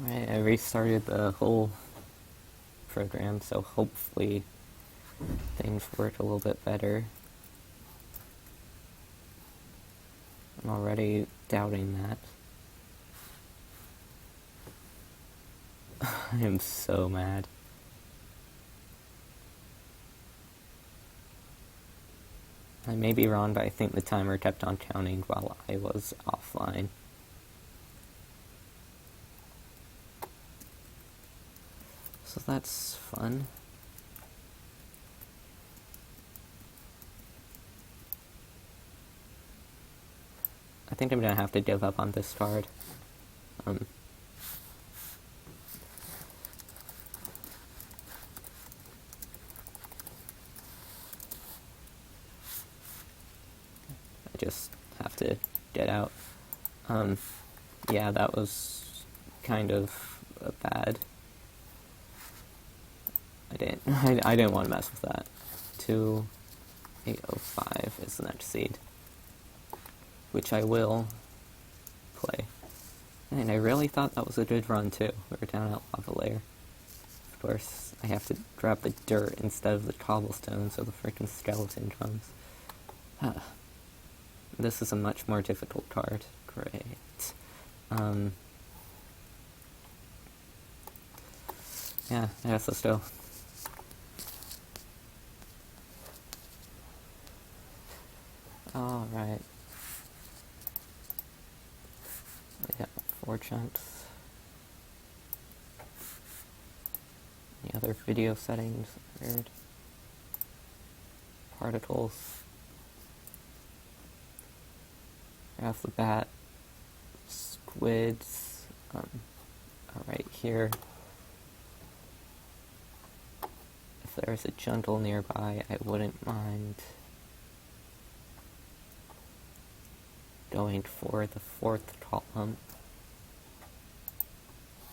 Alright, I restarted the whole program, so hopefully things work a little bit better. I'm already doubting that. I am so mad. I may be wrong, but I think the timer kept on counting while I was offline. So that's fun. I think I'm gonna have to give up on this card. I just have to get out. Yeah, that was kind of bad. I didn't want to mess with that. 2805 is the next seed, which I will play. And I really thought that was a good run too. We were down at Lava Layer. Of course, I have to grab the dirt instead of the cobblestone, so the freaking skeleton comes. This is a much more difficult card. Great. Yeah, I guess let's go. Alright. We got 4 chunks. Any other video settings? Weird. Particles. Right off the bat, squids are right here. If there's a jungle nearby, I wouldn't mind going for the 4th column,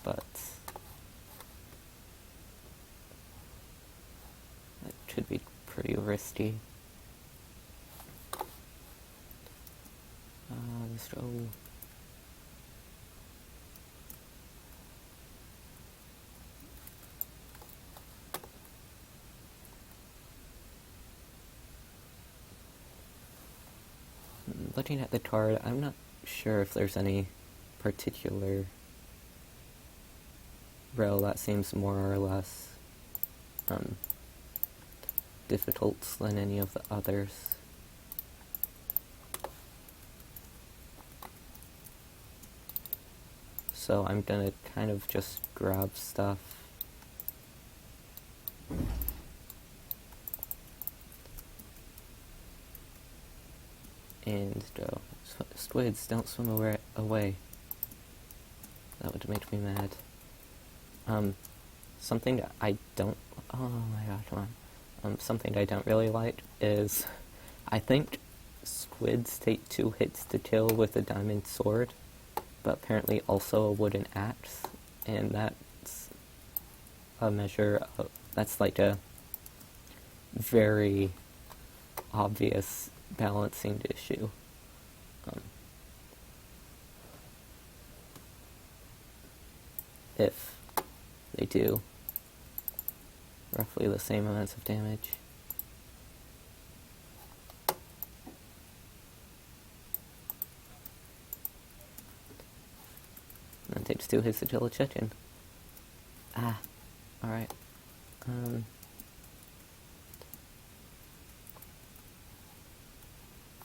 but that could be pretty risky. Let's go. Looking at the card, I'm not sure if there's any particular row that seems more or less difficult than any of the others. So I'm gonna kind of just grab stuff. And go. Squids, don't swim away. That would make me mad. Something I don't... Oh my god, come on. Something I don't really like is... I think squids take 2 hits to kill with a diamond sword, but apparently also a wooden axe, and that's a measure of... That's like a very obvious balancing issue. If they do roughly the same amounts of damage. And it takes 2 hits to kill a chicken. Alright.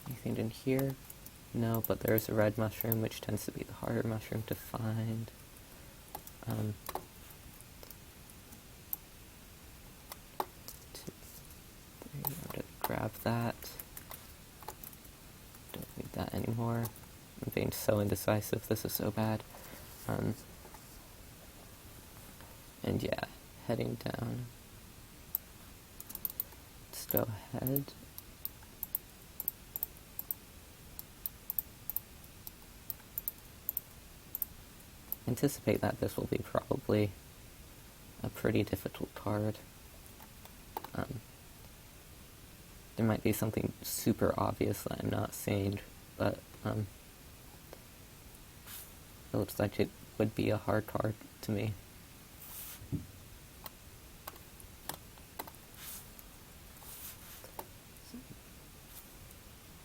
Anything in here? No, but there's a red mushroom, which tends to be the harder mushroom to find. 2, 3, I'm gonna grab that. Don't need that anymore. I'm being so indecisive, this is so bad. And yeah, heading down. Let's go ahead. Anticipate that this will be probably a pretty difficult card. There might be something super obvious that I'm not seeing, but it looks like it would be a hard card to me.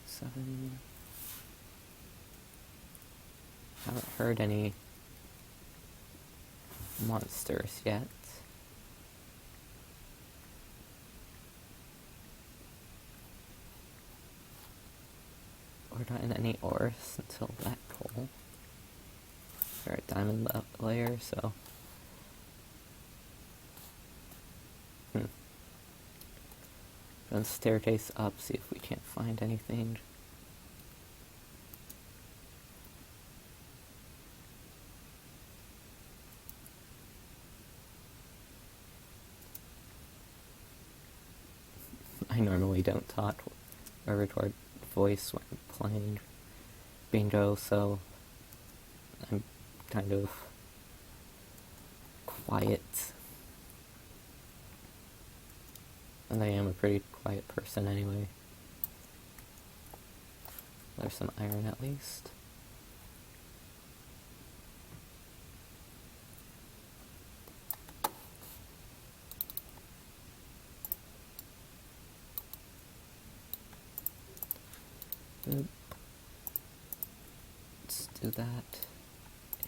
Seven. Haven't heard any monsters yet. We're not in any ores until that coal. Or a diamond layer, so. Run the staircase up, see if we can't find anything. I normally don't talk or record voice when playing bingo, so I'm kind of quiet. And I am a pretty quiet person anyway. There's some iron at least. Good. Let's do that.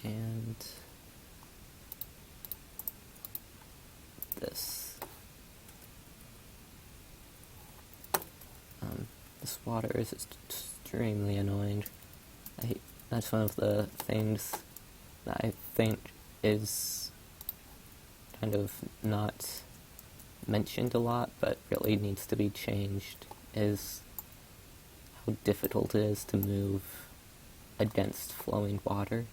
And this. This water is extremely annoying. That's one of the things that I think is kind of not mentioned a lot, but really needs to be changed, is how difficult it is to move against flowing water.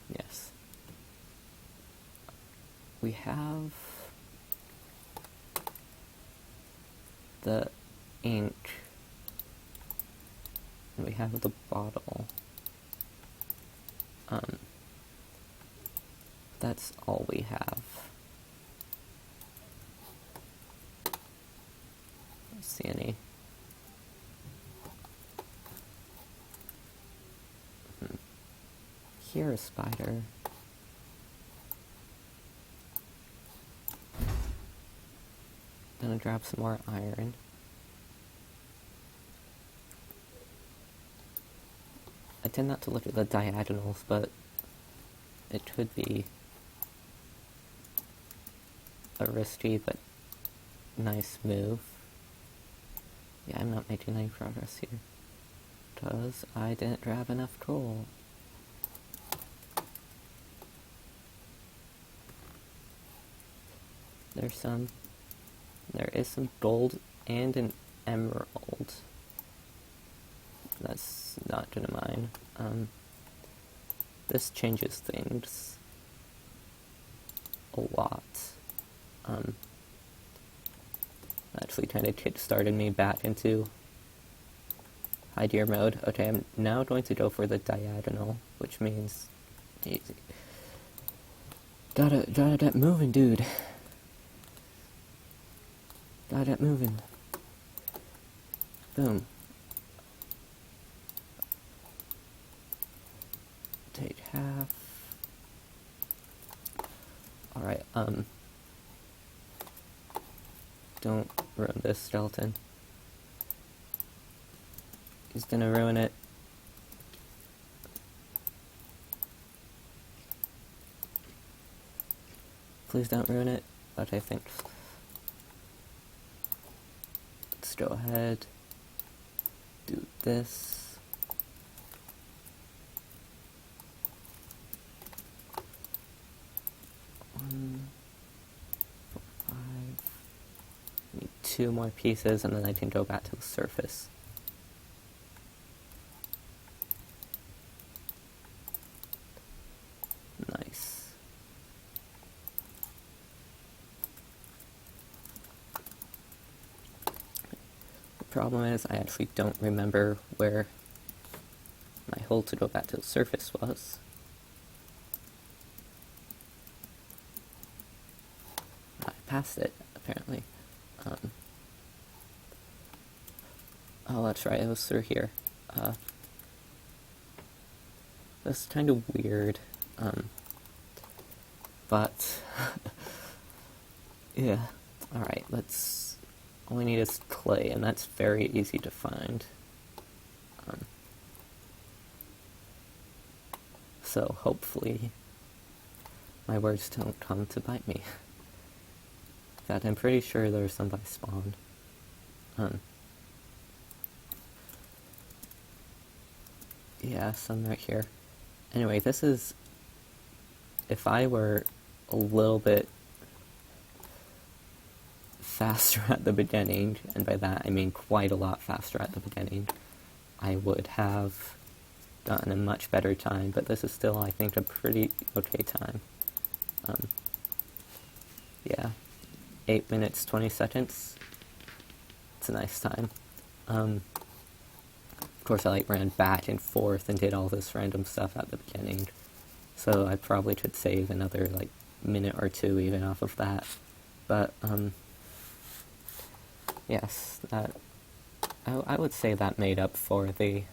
Yes. We have the ink, and we have the bottle. That's all we have. Let's see any. Here, a spider. Gonna grab some more iron. I tend not to look at the diagonals, but it could be a risky but nice move. Yeah, I'm not making any progress here, because I didn't grab enough coal. There is some gold and an emerald. That's not gonna mine. This changes things a lot. Actually kind of kick-started me back into high gear mode. Okay, I'm now going to go for the diagonal, which means easy. Gotta get moving, dude. Gotta get moving. Boom. Take half. Alright, don't ruin this, skeleton. He's gonna ruin it. Please don't ruin it, but I think. Let's go ahead. Do this. Need 2 more pieces, and then I can go back to the surface. Nice. The problem is I actually don't remember where my hole to go back to the surface was. I passed it, apparently. Oh, that's right, it was through here. That's kind of weird. But yeah. Alright, all we need is clay, and that's very easy to find. So hopefully my words don't come to bite me. In fact, I'm pretty sure there's some by spawn. Yeah, some right here. Anyway, this is... If I were a little bit faster at the beginning, and by that I mean quite a lot faster at the beginning, I would have gotten a much better time, but this is still, I think, a pretty okay time. Yeah, 8 minutes, 20 seconds. It's a nice time. Of course, I ran back and forth and did all this random stuff at the beginning, so I probably could save another, minute or two even off of that. But, yes, I would say that made up for the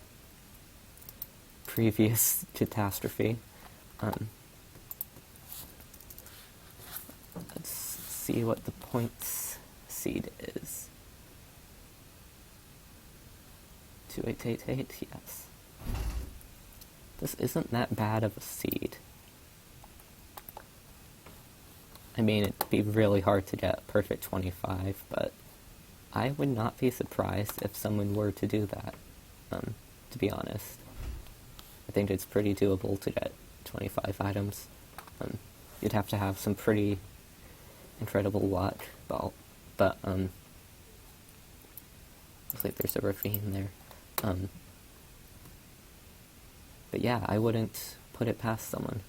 previous catastrophe. Let's see what the points seed is. 2888, yes. This isn't that bad of a seed. I mean, it'd be really hard to get perfect 25, but I would not be surprised if someone were to do that, to be honest. I think it's pretty doable to get 25 items. You'd have to have some pretty incredible luck, but looks like there's a ravine there. But yeah, I wouldn't put it past someone.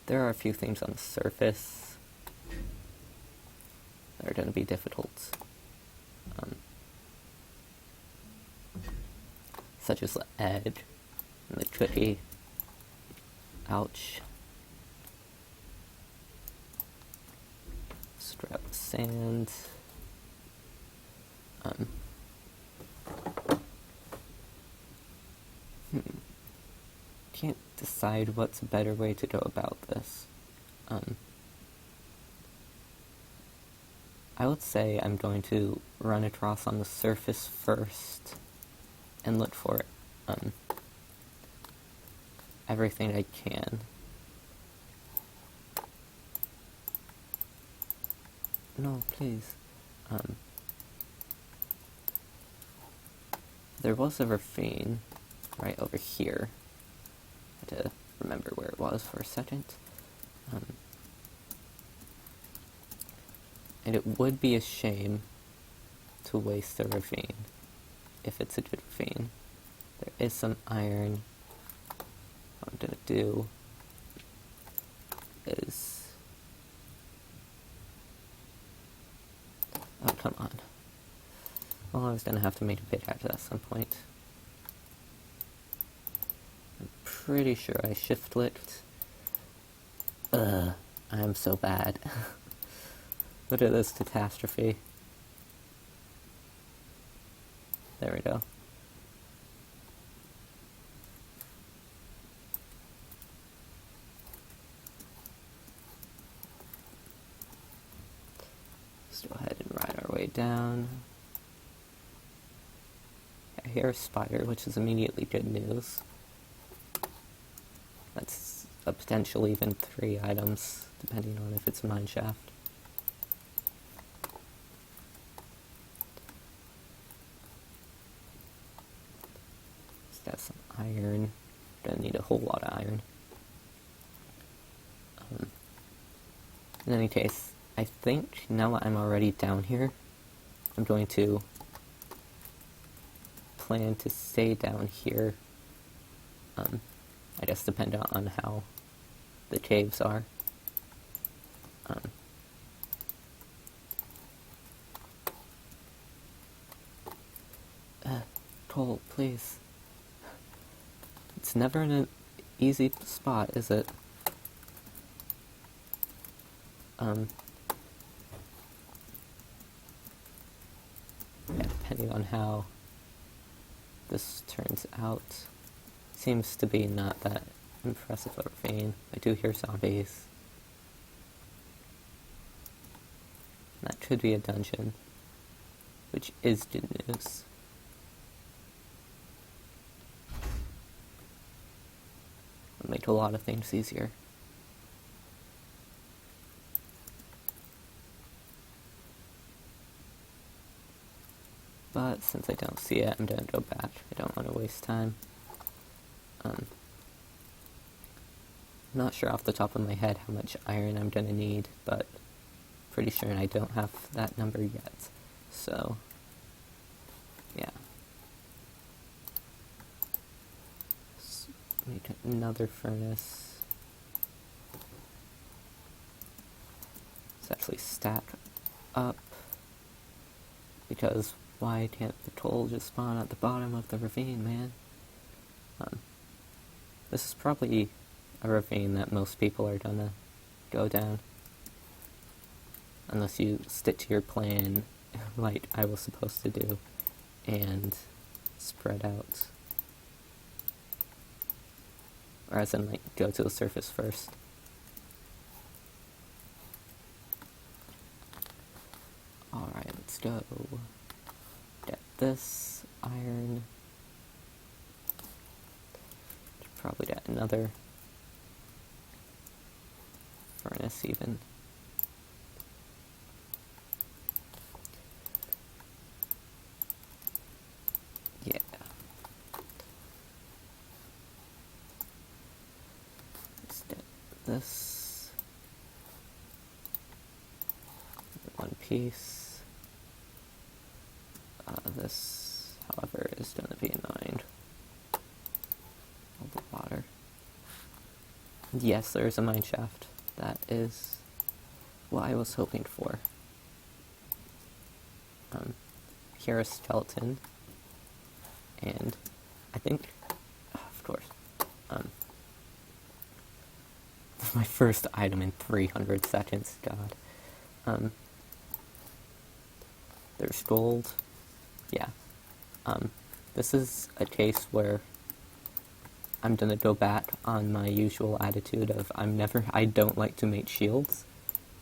There are a few things on the surface that are going to be difficult. Such as the edge and the cookie. Ouch. Scrap sand. Can't decide what's a better way to go about this. I would say I'm going to run across on the surface first and look for everything I can. No, please. There was a ravine right over here. I had to remember where it was for a second. And it would be a shame to waste a ravine if it's a good ravine. There is some iron. What I'm gonna do is... Oh, come on. Well, I was gonna have to make a pickaxe at some point. I'm pretty sure I shift-clicked. I am so bad. Look at this catastrophe. There we go. Let's go ahead and ride our way down. I hear a spider, which is immediately good news. That's a potential even 3 items, depending on if it's a mine shaft. Got some iron. Gonna need a whole lot of iron. In any case, I think now that I'm already down here, I'm going to plan to stay down here. I guess depending on how the caves are. Cole, please. It's never in an easy spot, is it? Yeah, depending on how this turns out. Seems to be not that impressive of a ravine. I do hear zombies. That could be a dungeon, which is good news. It'll make a lot of things easier. But since I don't see it, I'm gonna go back. I don't want to waste time. I'm not sure off the top of my head how much iron I'm gonna need, but pretty sure I don't have that number yet. So, yeah. Let's make another furnace. Let's actually stack up, because why can't the coal just spawn at the bottom of the ravine, man? This is probably a ravine that most people are gonna go down. Unless you stick to your plan, like I was supposed to do, and spread out. Or as in, like, go to the surface first. Alright, let's go. Get this iron. Probably get another furnace even. Yeah. Let's get this. One piece. This, however, is going to be annoying. All the water. Yes, there is a mine shaft. That is what I was hoping for. Here a skeleton. And I think, of course, my first item in 300 seconds, God. There's gold. Yeah. This is a case where I'm gonna go back on my usual attitude of I don't like to make shields,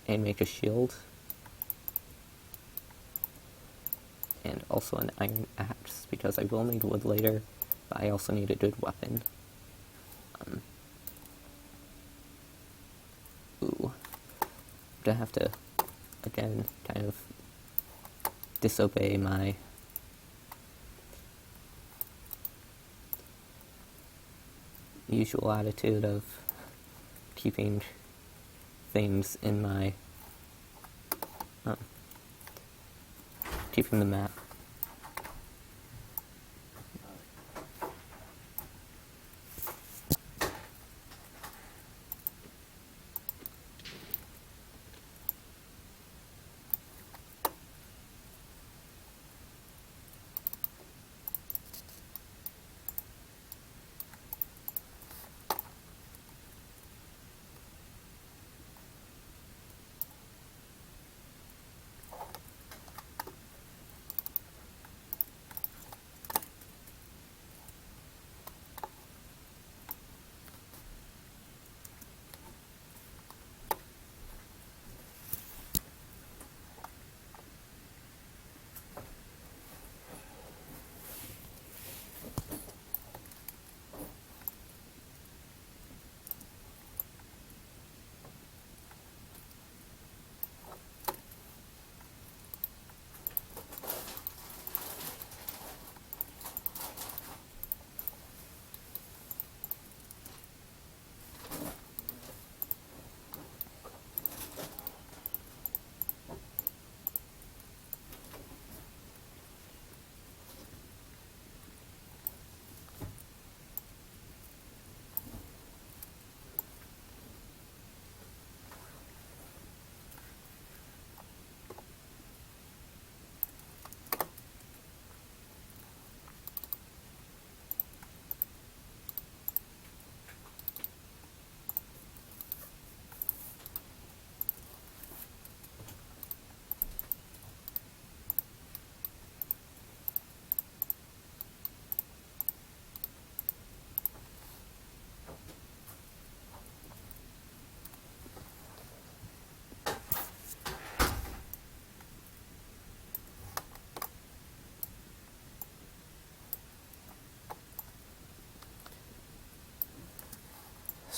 and make a shield. And also an iron axe, because I will need wood later, but I also need a good weapon. Ooh. I'm gonna have to, again, kind of disobey my usual attitude of keeping things in my keeping the map.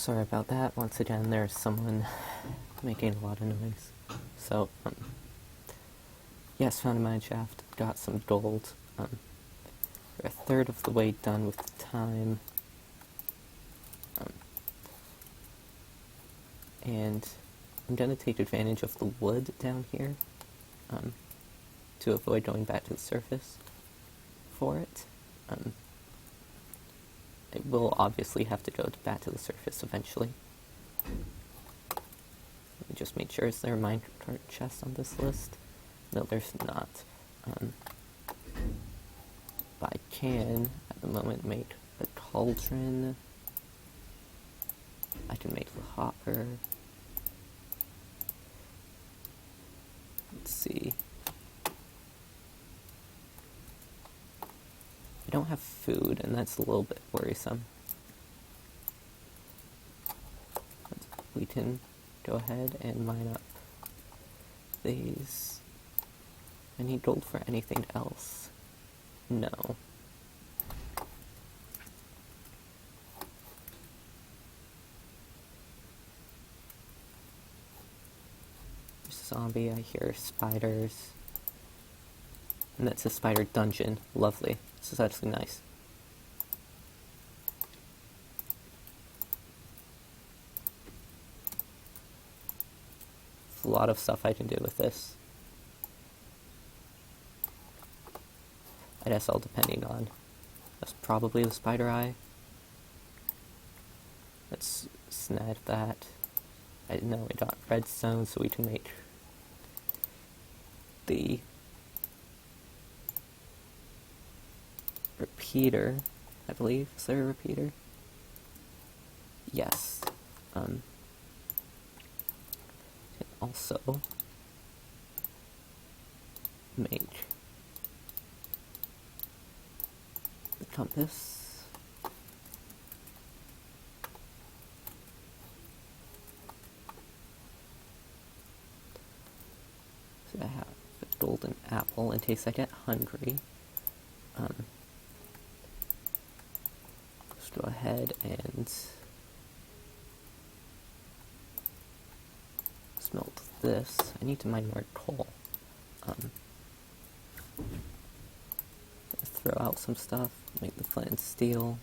sorry about that. Once again, there's someone making a lot of noise. So, yes, found a mine shaft, got some gold. We're a third of the way done with the time. And I'm going to take advantage of the wood down here to avoid going back to the surface for it. It will obviously have to go back to the surface eventually. Let me just make sure, is there a minecart chest on this list? No, there's not. But I can, at the moment, make a cauldron. I can make the hopper. Let's see. I don't have food, and that's a little bit worrisome. We can go ahead and mine up these. I need gold for anything else. No. There's a zombie, I hear spiders. And that's a spider dungeon. Lovely. This is actually nice. There's a lot of stuff I can do with this. I guess all depending on... That's probably the spider eye. Let's snag that. I know we got redstone, so we can make the repeater, I believe. Is there a repeater? Yes. And also make the compass. So I have a golden apple in case I get hungry. Let's go ahead and smelt this. I need to mine more coal. Throw out some stuff, make the flint and steel.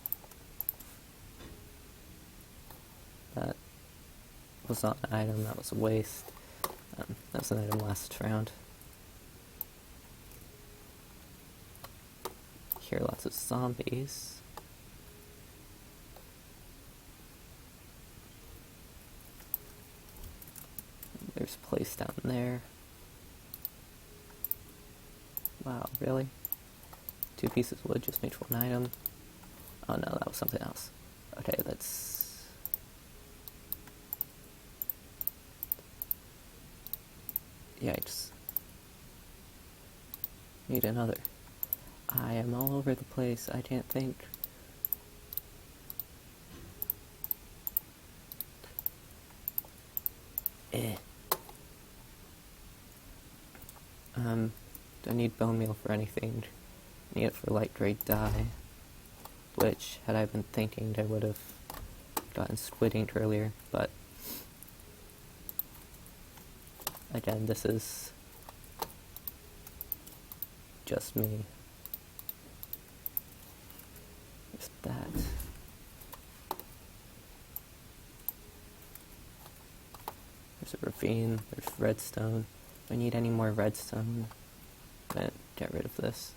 That was not an item, that was a waste. That was an item last round. Hear lots of zombies. There's a place down there. Wow, really? 2 pieces of wood just made 1 item. Oh no, that was something else. Okay, that's... Yikes. Need another. I am all over the place, I can't think. Do I need bone meal for anything? I need it for light grade dye. Which, had I been thinking, I would have gotten squid ink earlier, but again, this is just me. There's that. There's a ravine, there's redstone. Do I need any more redstone? I'm gonna get rid of this.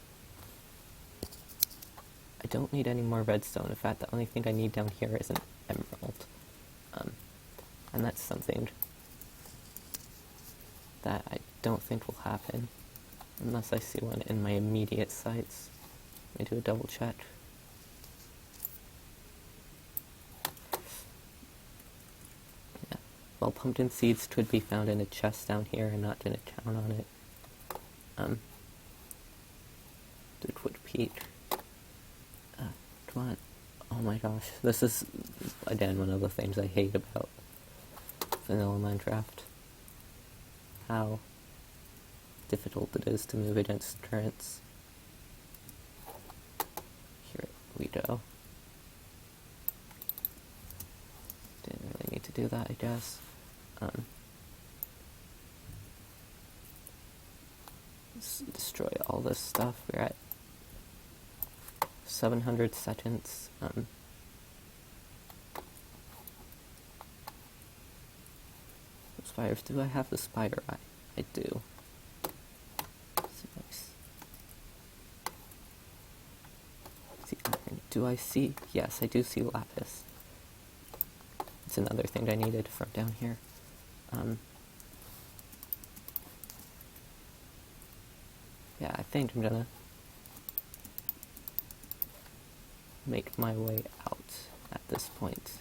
I don't need any more redstone. In fact, the only thing I need down here is an emerald. And that's something that I don't think will happen unless I see one in my immediate sights. Let me do a double check. Yeah. Well, pumpkin seeds could be found in a chest down here. I'm not gonna count on it. Liquid peat. Come on. Oh my gosh. This is, again, one of the things I hate about vanilla Minecraft. How difficult it is to move against currents. Here we go. do that, I guess. Let's destroy all this stuff. We're at 700 seconds. Spiders. Do I have the spider eye? I do. Nice. See iron. Do I see? Yes, I do see lapis. It's another thing I needed from down here. Yeah, I think I'm gonna make my way out at this point.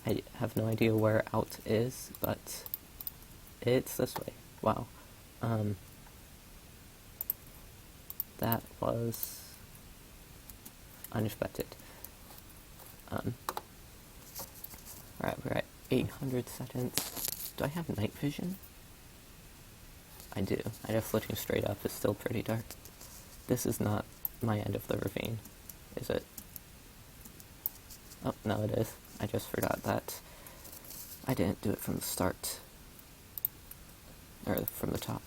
I have no idea where out is, but it's this way. Wow. That was unexpected. Alright, we're at 800 seconds. Do I have night vision? I do. I just looking straight up is still pretty dark. This is not my end of the ravine, is it? Oh, no it is. I just forgot that I didn't do it from the start. Or from the top.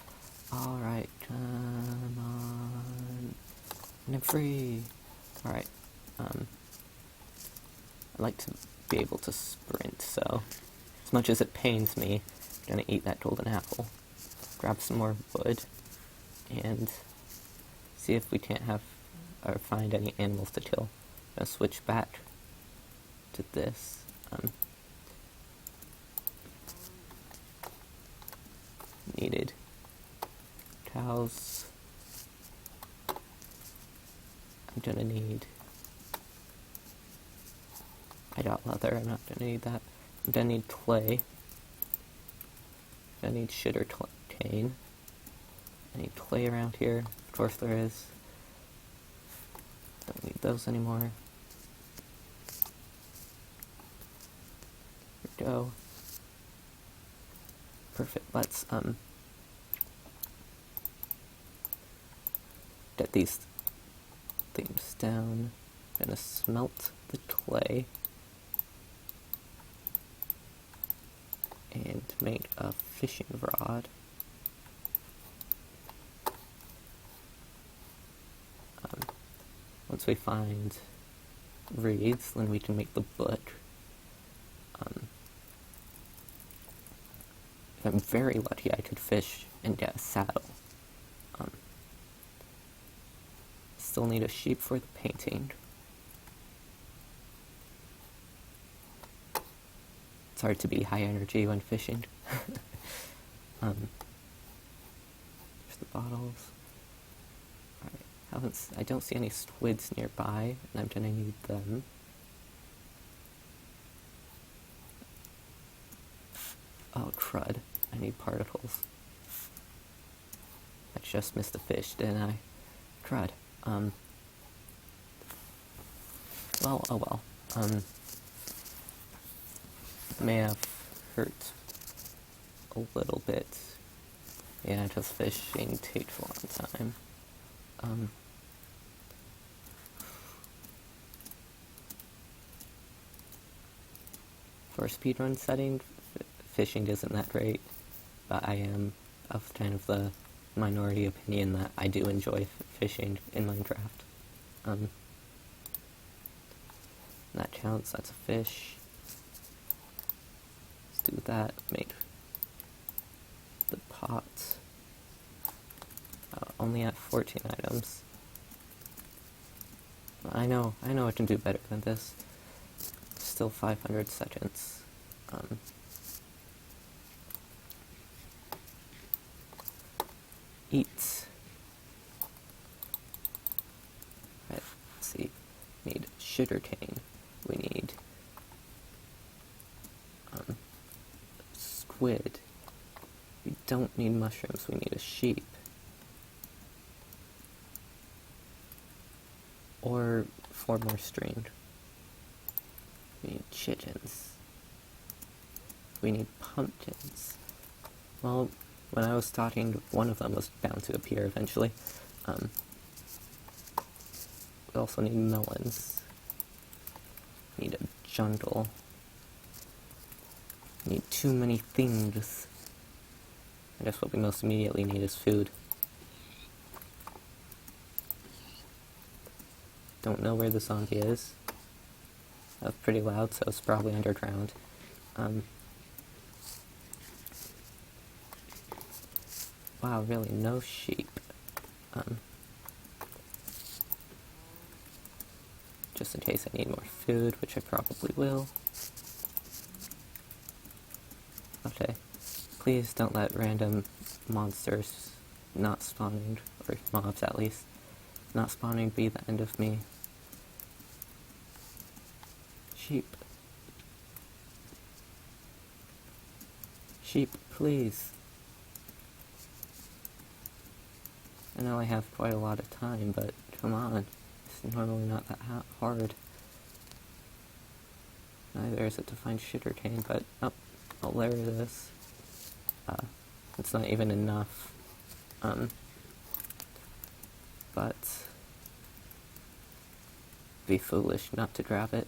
Alright, come on. And I'm free! Alright, I'd like to be able to sprint, so as much as it pains me, I'm gonna eat that golden apple. Grab some more wood, and see if we can't have, or find any animals to kill. I'm gonna switch back to this. Needed cows. I'm gonna need, I got leather, I'm not gonna need that. I'm gonna need clay. I need sugar cane. I need clay around here. Of course there is. Don't need those anymore. Here we go. Perfect. Let's get these things down. I'm gonna smelt the clay and make a fishing rod. Once we find reeds, then we can make the book. If I'm very lucky, I could fish and get a saddle. Still need a sheep for the painting. It's hard to be high energy when fishing. There's the bottles. Alright, I don't see any squids nearby, and I'm gonna need them. Oh crud, I need particles. I just missed a fish, didn't I? Crud. Well, oh well. May have hurt a little bit. Yeah, just fishing takes a long time. For a speedrun setting, fishing isn't that great, but I am of kind of the minority opinion that I do enjoy fishing in Minecraft. That counts, that's a fish. Let's do that, make the pot. Only at 14 items. I know I can do better than this. Still 500 seconds. Eat. Right, let's see. Need sugarcane. We need squid. We don't need mushrooms, we need a sheep. Or 4 more string. We need chickens. We need pumpkins. Well, when I was talking, one of them was bound to appear eventually. We also need melons. We need a jungle. Need too many things. I guess what we most immediately need is food. Don't know where the zombie is. That was pretty loud, so it's probably underground. Wow, really, no sheep. Just in case I need more food, which I probably will. Okay. Please don't let random monsters not spawning, or mobs at least, not spawning be the end of me. Sheep. Sheep, please. I know I have quite a lot of time, but come on. It's normally not that hard. Neither is it to find sugarcane, but oh, there it is. It's not even enough. But be foolish not to grab it.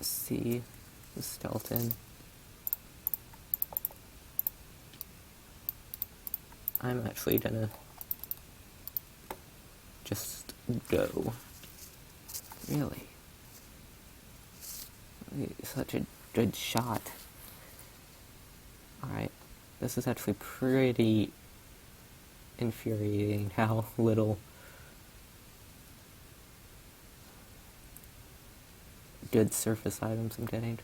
See the skeleton. I'm actually gonna just go. Really? Such a good shot. Alright, this is actually pretty infuriating how little good surface items I'm getting.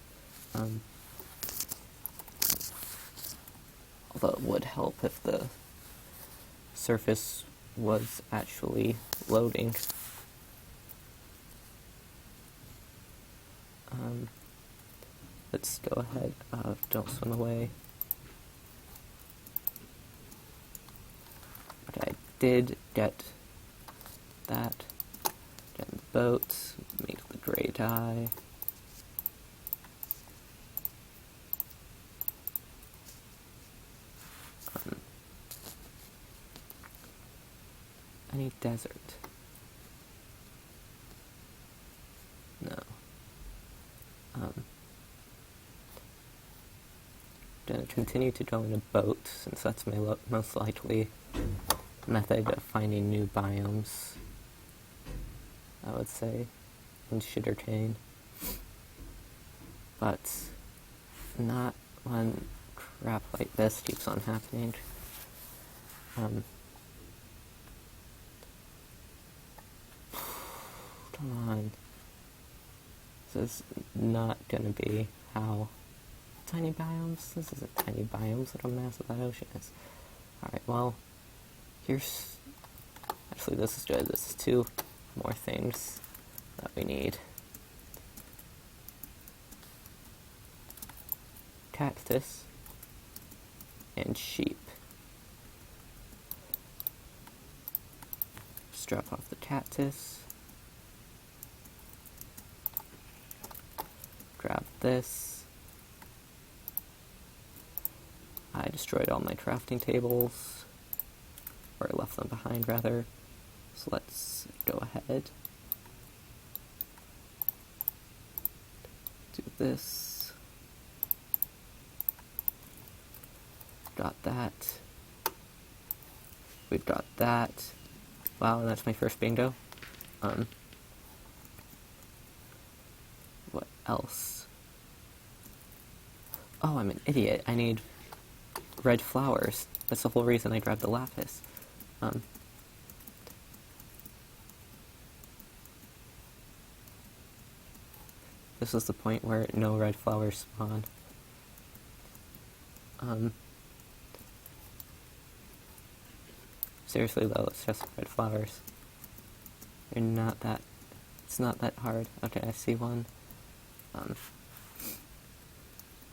Although it would help if the surface was actually loading. Let's go ahead. Don't swim away. Okay, I did get that. Get in the boat. Make the gray dye. I need desert. No. Gonna continue to go in a boat, since that's my most likely method of finding new biomes, I would say, in sugarcane. But not when crap like this keeps on happening. Come on. This is not gonna be how tiny biomes? This isn't tiny biomes, look how massive that ocean is. Alright, well, here's... Actually, this is good. This is 2 more things that we need. Cactus and sheep. Just drop off the cactus. Grab this. I destroyed all my crafting tables, or I left them behind rather, so let's go ahead. Do this. Got that. We've got that. Wow, and that's my first bingo. What else? Oh, I'm an idiot. I need red flowers. That's the whole reason I grabbed the lapis. This is the point where no red flowers spawn. Seriously though, it's just red flowers. They're not that... It's not that hard. Okay, I see one.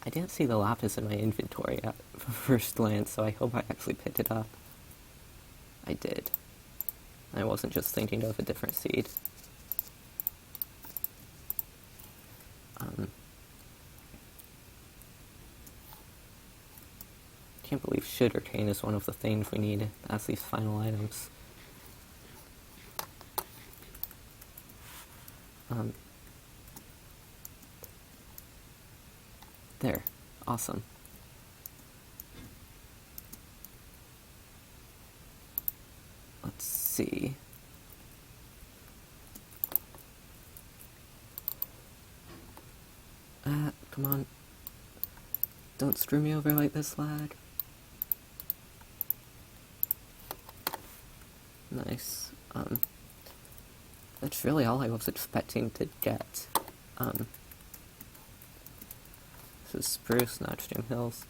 I didn't see the lapis in my inventory at first glance, so I hope I actually picked it up. I did. I wasn't just thinking of a different seed. Can't believe sugarcane is one of the things we need as these final items. Um, there. Awesome. Let's see. Come on. Don't screw me over like this, lad. Nice. That's really all I was expecting to get. This is Spruce, not Stream Hills.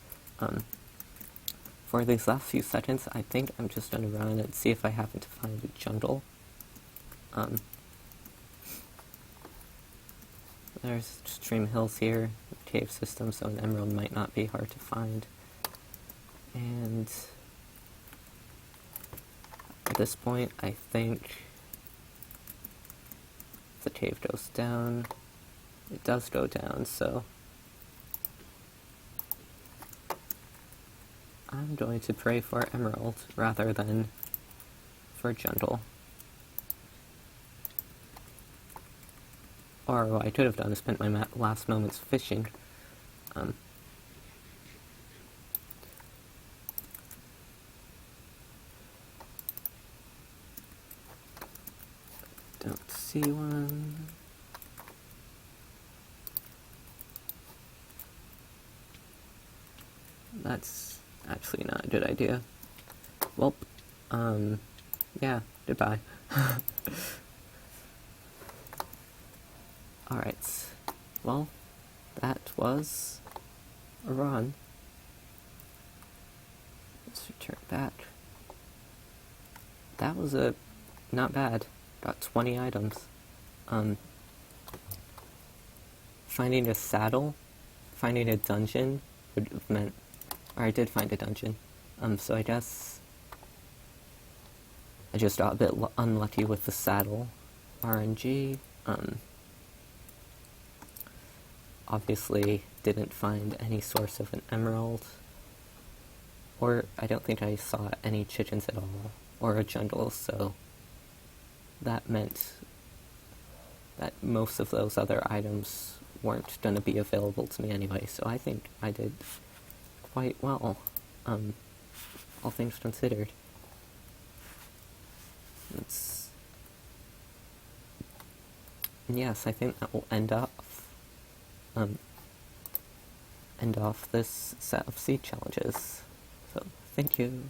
For these last few seconds, I think I'm just gonna run and see if I happen to find a jungle. There's Stream Hills here, cave system, so an emerald might not be hard to find. And at this point, I think the cave goes down. It does go down, so I'm going to pray for emerald rather than for jungle. Or what I could have done is spent my last moments fishing. Don't see one. That's actually not a good idea. Well, yeah, goodbye. Alright, well, that was a run. Let's return back. That was not bad. Got 20 items. Finding a saddle, finding a dungeon would have meant, or I did find a dungeon. So I guess I just got a bit unlucky with the saddle. RNG, obviously didn't find any source of an emerald, or I don't think I saw any chickens at all, or a jungle, so that meant that most of those other items weren't going to be available to me anyway, so I think I did quite well, all things considered. And yes, I think that will end off this set of seed challenges. So, thank you.